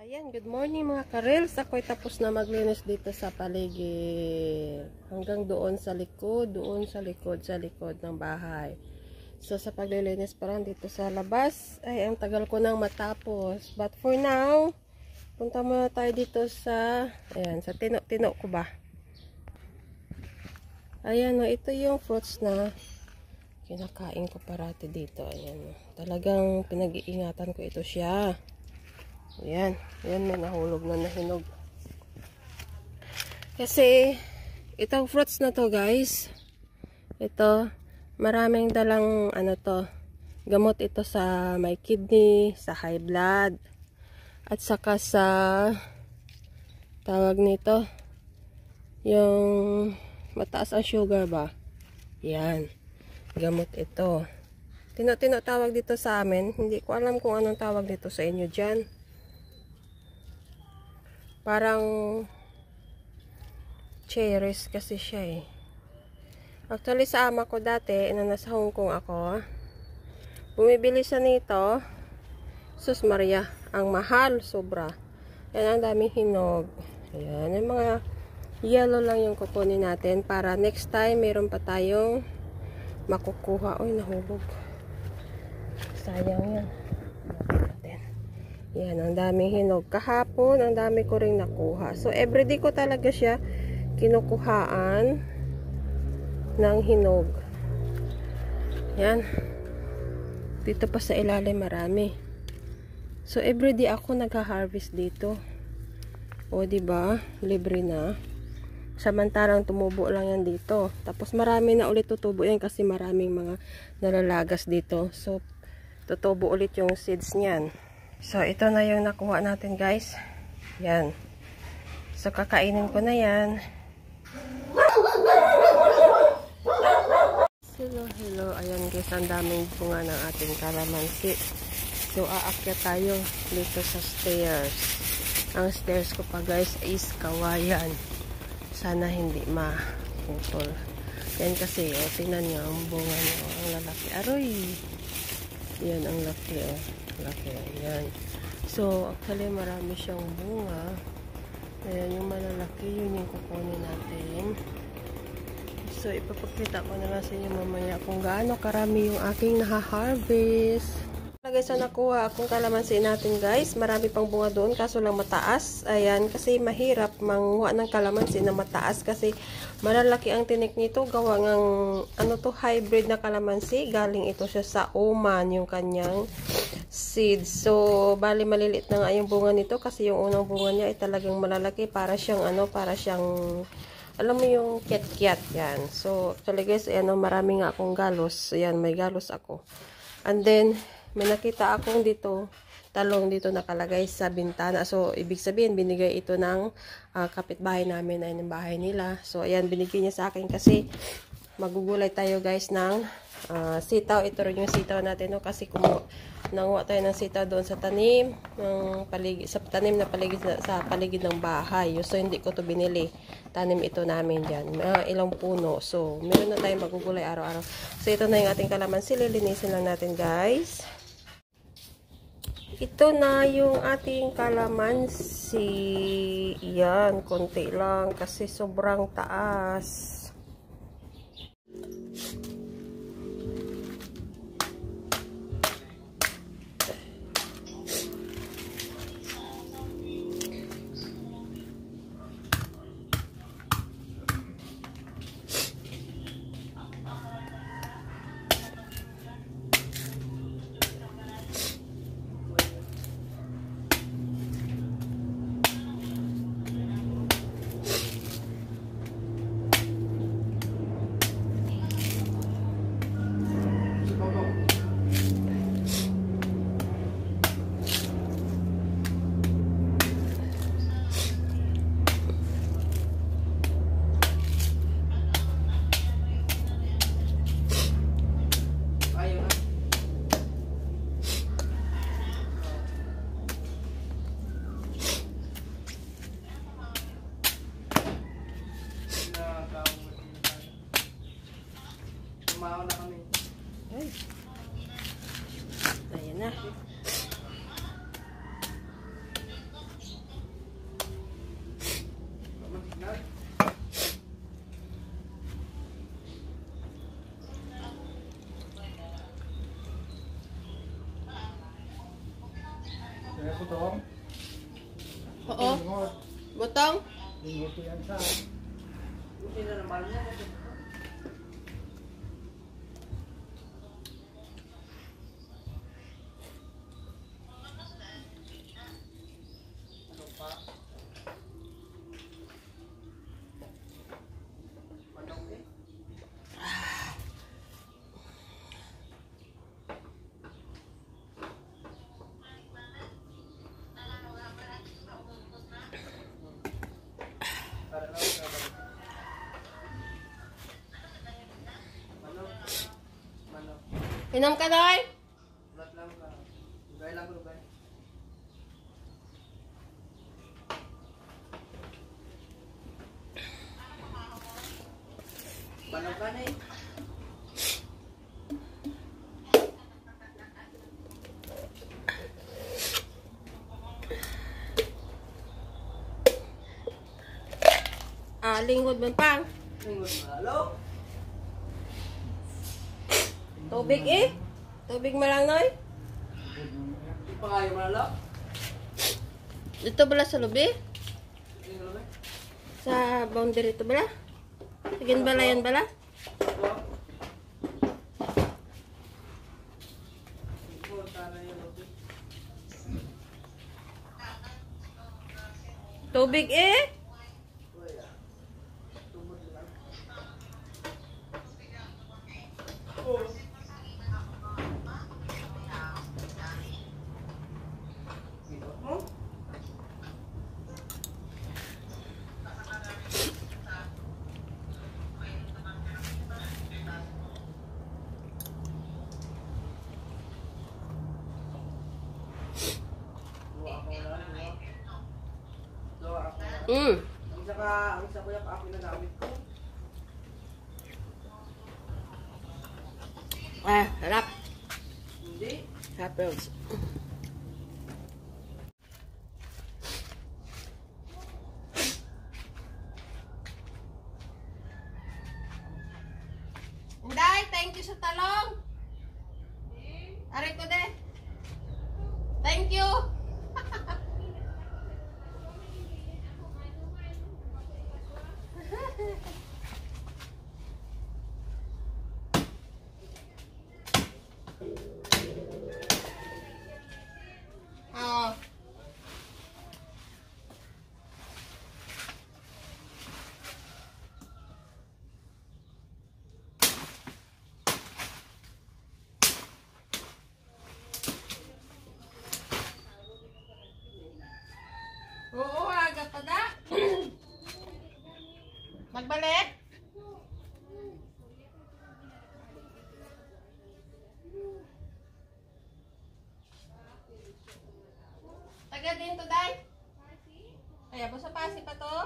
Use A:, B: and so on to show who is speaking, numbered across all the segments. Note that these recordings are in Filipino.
A: Ayan, good morning mga karels. Ako'y tapos na maglinis dito sa paligid. Hanggang doon sa likod ng bahay. So sa paglilinis pa lang dito sa labas, ay ang tagal ko nang matapos. But for now, punta muna tayo dito sa, ayan, sa tino-tino ko ba. Ayan, no, ito yung fruits na kinakain ko parati dito. Ayan, talagang pinag-iingatan ko ito siya. Ayan, ayan, may nahulog na nahinog. Kasi, itong fruits na to guys, ito, maraming dalang, gamot ito sa may kidney, sa high blood, at saka sa, tawag nito, yung mataas ang sugar ba? Yan, gamot ito. Tino-tino tawag dito sa amin, hindi ko alam kung anong tawag dito sa inyo dyan. Parang cherries kasi siya eh. Actually sa ama ko dati, na nasa Hong Kong ako, bumibili siya nito. Sus Maria, ang mahal, sobra. Yan, ang daming hinog. Ayan, yung mga yellow lang yung kukunin natin para next time meron pa tayong makukuha. Uy, nahulog. Sayang yan. Yan, ang daming hinog. Kahapon, ang dami ko ring nakuha. So, everyday ko talaga siya kinukuhaan ng hinog. Yan. Dito pa sa ilalim marami. So, everyday ako nagha-harvest dito. O, diba? Libre na. Samantarang tumubo lang yan dito. Tapos, marami na ulit tutubo yan kasi maraming mga nalalagas dito. So, tutubo ulit yung seeds niyan. So, ito na yung nakuha natin, guys. Yan. So, kakainin ko na yan. Hello. Ayan, guys. Ang daming bunga ng ating kalamansi. So, aakyat tayo dito sa stairs. Ang stairs ko pa, guys, is kawayan. Sana hindi maputol. Yan kasi, tingnan nyo ang bunga nyo. Ang lalaki. Aroy! Yan, ang laki, laki, ayan. So, actually, marami siyang bunga. Ayan, yung malalaki, yun yung kukunin natin. So, ipapakita ko na lang sa inyo mamaya kung gaano karami yung aking naha-harvest. Guys, so nakuha akong kalamansi natin, guys. Marami pang bunga doon, kaso lang mataas. Ayan, kasi mahirap manguha ng kalamansi na mataas kasi malalaki ang tinik nito. Gawa ng, hybrid na kalamansi. Galing ito siya sa Oman, yung kanyang seeds. So, bali maliliit na nga yung bunga nito kasi yung unang bunga niya ay talagang malalaki. Para siyang, alam mo yung kiat-kiat, yan. So, actually guys, marami nga akong galos. Ayan, may galos ako. And then, may nakita akong dito, talong dito nakalagay sa bintana. So, ibig sabihin, binigay ito ng kapitbahay namin, ay ng bahay nila. So, ayan, binigay niya sa akin kasi magugulay tayo guys ng sitaw. Ito rin yung sitaw natin, no? Kasi nanguha tayo ng sitaw doon sa tanim, sa tanim na paligid, sa paligid ng bahay. So, hindi ko to binili. Tanim ito namin dyan. Ilang puno. So, meron na tayong magugulay araw-araw. So, ito na yung ating kalamansi. Lilinisin lang natin guys. Ito na yung ating kalamansi. Yan, konti lang kasi sobrang taas.
B: butong.
A: Oo.
B: Lingot.
A: Butong.
B: Lingot yan sa.
C: Hindi na naman yan. Ano pa? Manok eh. Para lang sa manok. Manok.
A: Inom ka, Doy?
C: Ulat lang ka. Lugay lang, lugay. Manok ka na eh.
A: Lingkod man pang.
C: Lingkod malalo.
A: Tubig eh. Tubig mo lang, Noy.
C: Hindi pa kayo malalo.
A: Dito bala sa lobby?
C: Hindi ka lugay.
A: Sa boundary ito bala? Tigin bala yan bala? Tubig eh.
C: Ang isa ko yung ako nagamit ko.
A: Harap.
C: Hindi.
A: Apples. Inday, thank you sa talong. Aray ko din. Thank you. Oh. Oo, aga pa da. Magbalik? Taga din to, Day? Kaya ba sa Pasi pa to?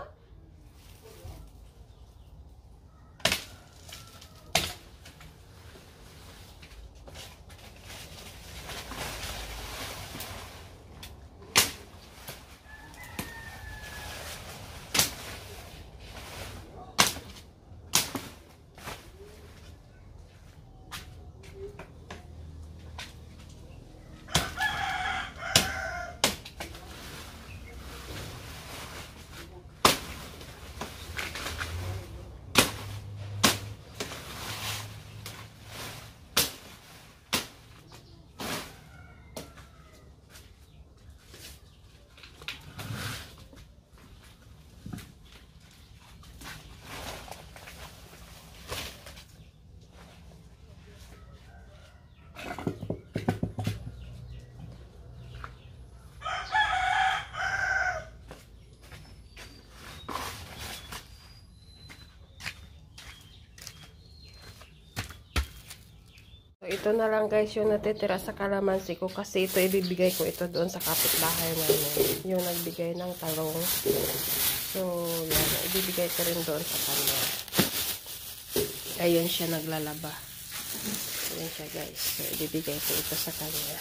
A: So, ito na lang guys yung natitira sa kalamansi ko kasi ito ibibigay ko ito doon sa kapitbahay namin. Yung nagbigay ng talong. So, yan. Ibibigay ko rin doon sa kanya. Ayun siya naglalaba. Ayun siya guys. So, ibibigay ko ito sa kanya.